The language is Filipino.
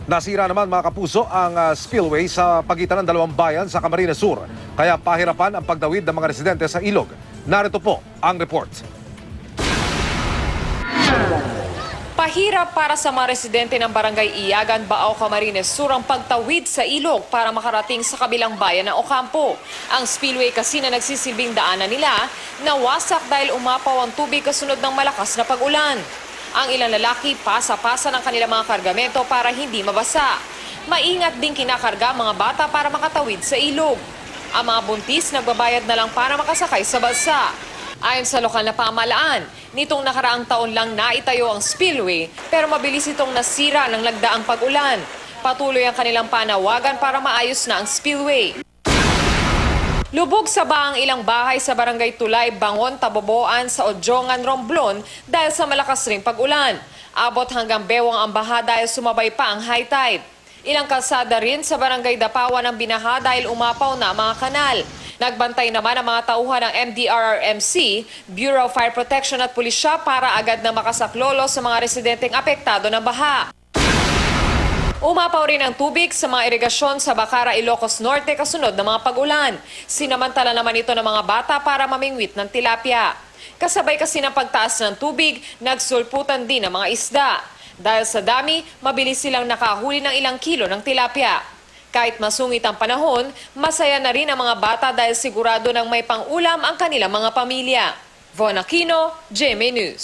Nasira naman mga kapuso ang spillway sa pagitan ng dalawang bayan sa Camarines Sur. Kaya pahirapan ang pagdawid ng mga residente sa ilog. Narito po ang report. Pahirap para sa mga residente ng Barangay Iyagan, Baaw, Camarines Sur ang pagtawid sa ilog para makarating sa kabilang bayan ng Ocampo. Ang spillway kasi na nagsisilbing daanan nila, nawasak dahil umapaw ang tubig kasunod ng malakas na pag-ulan. Ang ilang lalaki pasa-pasa ng kanilang mga kargamento para hindi mabasa. Maingat din kinakarga ang mga bata para makatawid sa ilog. Ang mga buntis nagbabayad na lang para makasakay sa balsa. Ayon sa lokal na pamahalaan, nitong nakaraang taon lang naitayo ang spillway pero mabilis itong nasira ng lagdaang pag-ulan. Patuloy ang kanilang panawagan para maayos na ang spillway. Lubog sa baang ilang bahay sa Barangay Tulay, Bangon, Taboboan sa Odjongan, Romblon dahil sa malakas ring pag-ulan. Abot hanggang bewang ang baha dahil sumabay pa ang high tide. Ilang kalsada rin sa Barangay Dapawan ang binaha dahil umapaw na mga kanal. Nagbantay naman ang mga tauhan ng MDRRMC, Bureau of Fire Protection at Pulisya para agad na makasaklolo sa mga residenteng apektado ng baha. Umapaw rin ang tubig sa mga irigasyon sa Bacara, Ilocos Norte kasunod ng mga pag-ulan. Sinamantala naman ito ng mga bata para mamingwit ng tilapia. Kasabay kasi ng pagtaas ng tubig, nagsulputan din ang mga isda. Dahil sa dami, mabilis silang nakahuli ng ilang kilo ng tilapia. Kahit masungit ang panahon, masaya na rin ang mga bata dahil sigurado nang may pang-ulam ang kanilang mga pamilya. Von Aquino, GMA News.